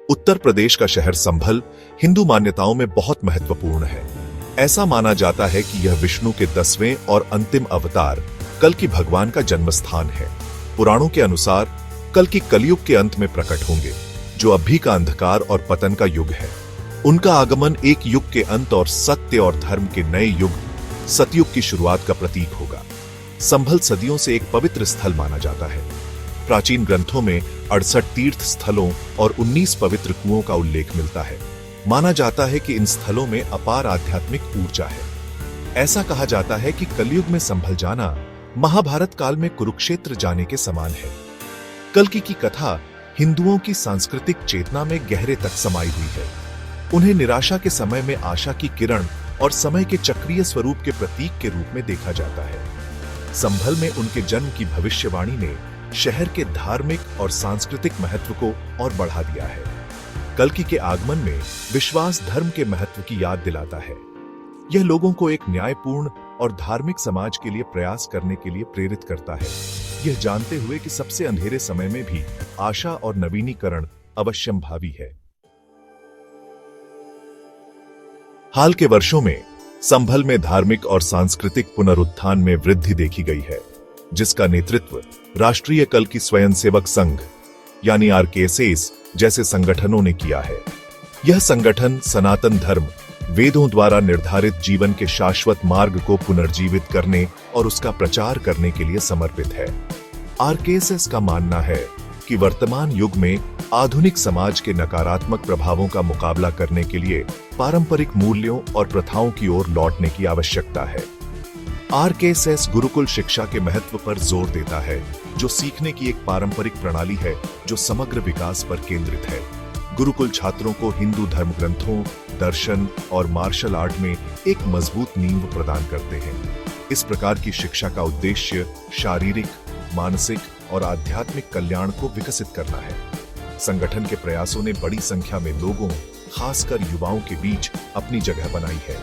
उत्तर प्रदेश का शहर संभल हिंदू मान्यताओं में बहुत महत्वपूर्ण है। ऐसा माना जाता है कि यह विष्णु के 10वें और अंतिम अवतार कल्कि भगवान का जन्म स्थान है। पुराणों के अनुसार कल्कि कलयुग के अंत में प्रकट होंगे, जो अभी का अंधकार और पतन का युग है। उनका आगमन एक युग के अंत और सत्य और धर्म के नए युग सतयुग की शुरुआत का प्रतीक होगा। संभल सदियों से एक पवित्र स्थल माना जाता है। प्राचीन ग्रंथों में 68 तीर्थ स्थलों और 19 पवित्र कुओं का उल्लेख मिलता है। माना जाता है कि इन स्थलों में अपार आध्यात्मिक ऊर्जा है। ऐसा कहा जाता है कि कलयुग में संभल जाना महाभारत काल में कुरुक्षेत्र जाने के समान है। कल्कि की कथा हिंदुओं की सांस्कृतिक चेतना में गहरे तक समाई हुई है। उन्हें निराशा के समय में आशा की किरण और समय के चक्रीय स्वरूप के प्रतीक के रूप में देखा जाता है। संभल में उनके जन्म की भविष्यवाणी ने शहर के धार्मिक और सांस्कृतिक महत्व को और बढ़ा दिया है। कल्कि के आगमन में विश्वास धर्म के महत्व की याद दिलाता है। यह लोगों को एक न्यायपूर्ण और धार्मिक समाज के लिए प्रयास करने के लिए प्रेरित करता है, यह जानते हुए कि सबसे अंधेरे समय में भी आशा और नवीनीकरण अवश्यंभावी है। हाल के वर्षों में संभल में धार्मिक और सांस्कृतिक पुनरुत्थान में वृद्धि देखी गई है, जिसका नेतृत्व राष्ट्रीय कल्कि स्वयंसेवक संघ यानी आरकेएसएस जैसे संगठनों ने किया है। यह संगठन सनातन धर्म, वेदों द्वारा निर्धारित जीवन के शाश्वत मार्ग को पुनर्जीवित करने और उसका प्रचार करने के लिए समर्पित है। आरकेएसएस का मानना है कि वर्तमान युग में आधुनिक समाज के नकारात्मक प्रभावों का मुकाबला करने के लिए पारंपरिक मूल्यों और प्रथाओं की ओर लौटने की आवश्यकता है। आरकेएसएस गुरुकुल शिक्षा के महत्व पर जोर देता है, जो सीखने की एक पारंपरिक प्रणाली है जो समग्र विकास पर केंद्रित है। गुरुकुल छात्रों को हिंदू धर्म ग्रंथों, दर्शन और मार्शल आर्ट में एक मजबूत नींव प्रदान करते हैं। इस प्रकार की शिक्षा का उद्देश्य शारीरिक, मानसिक और आध्यात्मिक कल्याण को विकसित करना है। संगठन के प्रयासों ने बड़ी संख्या में लोगों, खासकर युवाओं के बीच अपनी जगह बनाई है।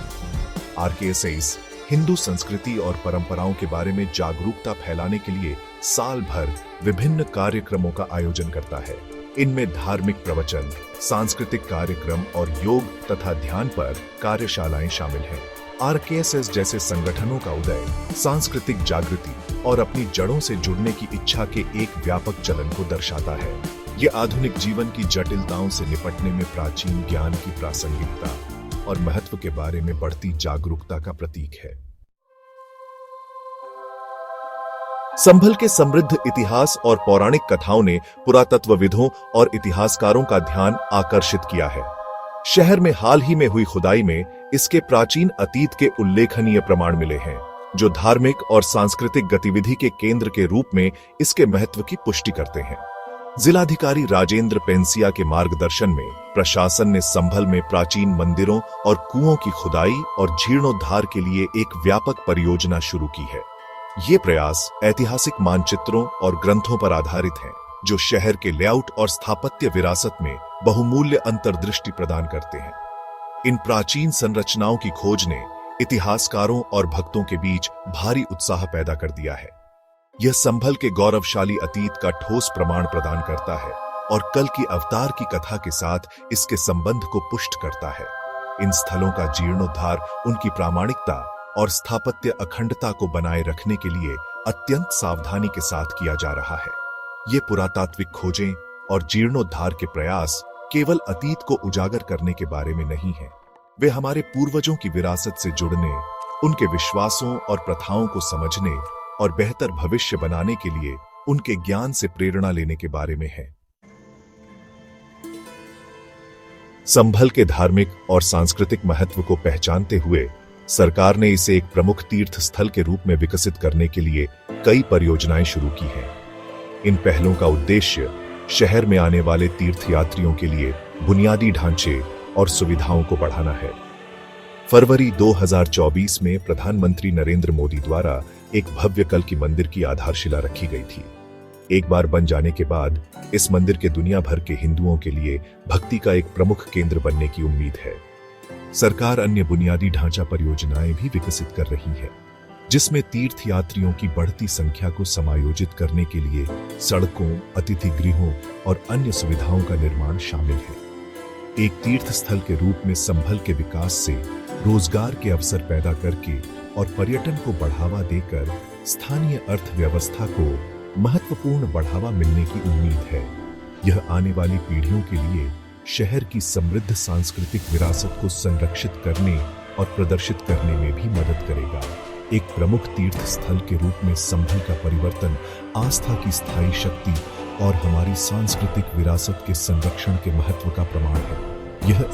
आरकेएसएस हिंदू संस्कृति और परंपराओं के बारे में जागरूकता फैलाने के लिए साल भर विभिन्न कार्यक्रमों का आयोजन करता है। इनमें धार्मिक प्रवचन, सांस्कृतिक कार्यक्रम और योग तथा ध्यान पर कार्यशालाएं शामिल हैं। आरकेएसएस जैसे संगठनों का उदय सांस्कृतिक जागृति और अपनी जड़ों से जुड़ने की इच्छा के एक व्यापक चलन को दर्शाता है। यह आधुनिक जीवन की जटिलताओं से निपटने में प्राचीन ज्ञान की प्रासंगिकता और महत्व के बारे में बढ़ती जागरूकता का प्रतीक है। संभल के समृद्ध इतिहास और पौराणिक कथाओं ने पुरातत्वविदों और इतिहासकारों का ध्यान आकर्षित किया है। शहर में हाल ही में हुई खुदाई में इसके प्राचीन अतीत के उल्लेखनीय प्रमाण मिले हैं, जो धार्मिक और सांस्कृतिक गतिविधि के केंद्र के रूप में इसके महत्व की पुष्टि करते हैं। जिलाधिकारी राजेंद्र पेंसिया के मार्गदर्शन में प्रशासन ने संभल में प्राचीन मंदिरों और कुओं की खुदाई और जीर्णोद्धार के लिए एक व्यापक परियोजना शुरू की है। ये प्रयास ऐतिहासिक मानचित्रों और ग्रंथों पर आधारित हैं, जो शहर के लेआउट और स्थापत्य विरासत में बहुमूल्य अंतर्दृष्टि प्रदान करते हैं। इन प्राचीन संरचनाओं की खोज ने इतिहासकारों और भक्तों के बीच भारी उत्साह पैदा कर दिया है। यह संभल के गौरवशाली अतीत का ठोस प्रमाण प्रदान करता है और कल्कि अवतार की कथा के साथ इसके संबंध को पुष्ट करता है। इन स्थलों का जीर्णोद्धार उनकी प्रामाणिकता और स्थापत्य अखंडता को बनाए रखने के लिए अत्यंत सावधानी के साथ किया जा रहा है। ये पुरातात्विक खोजें और जीर्णोद्धार के प्रयास केवल अतीत को उजागर करने के बारे में नहीं है, वे हमारे पूर्वजों की विरासत से जुड़ने, उनके विश्वासों और प्रथाओं को समझने और बेहतर भविष्य बनाने के लिए उनके ज्ञान से प्रेरणा लेने के बारे में है। संभल के धार्मिक और सांस्कृतिक महत्व को पहचानते हुए सरकार ने इसे एक प्रमुख तीर्थ स्थल के रूप में विकसित करने के लिए कई परियोजनाएं शुरू की हैं। इन पहलों का उद्देश्य शहर में आने वाले तीर्थयात्रियों के लिए बुनियादी ढांचे और सुविधाओं को बढ़ाना है। फरवरी 2024 में प्रधानमंत्री नरेंद्र मोदी द्वारा एक भव्य कल्कि मंदिर की आधारशिला रखी गई थी। एक बार बन जाने के बाद इस मंदिर के दुनिया भर के हिंदुओं के लिए भक्ति का एक प्रमुख केंद्र बनने की उम्मीद है। सरकार अन्य बुनियादी ढांचा परियोजनाएं भी विकसित कर रही है, जिसमें तीर्थयात्रियों की बढ़ती संख्या को समायोजित करने के लिए सड़कों, अतिथि गृहों और अन्य सुविधाओं का निर्माण शामिल है। एक तीर्थ स्थल के रूप में संभल के विकास से रोजगार के अवसर पैदा करके और पर्यटन को बढ़ावा देकर स्थानीय अर्थव्यवस्था को महत्वपूर्ण बढ़ावा मिलने की उम्मीद है। यह आने वाली पीढ़ियों के लिए शहर की समृद्ध सांस्कृतिक विरासत को संरक्षित करने और प्रदर्शित करने में भी मदद करेगा। एक प्रमुख तीर्थ स्थल के रूप में संभल का परिवर्तन आस्था की स्थायी शक्ति और हमारी सांस्कृतिक विरासत के संरक्षण के महत्व का प्रमाण है। यह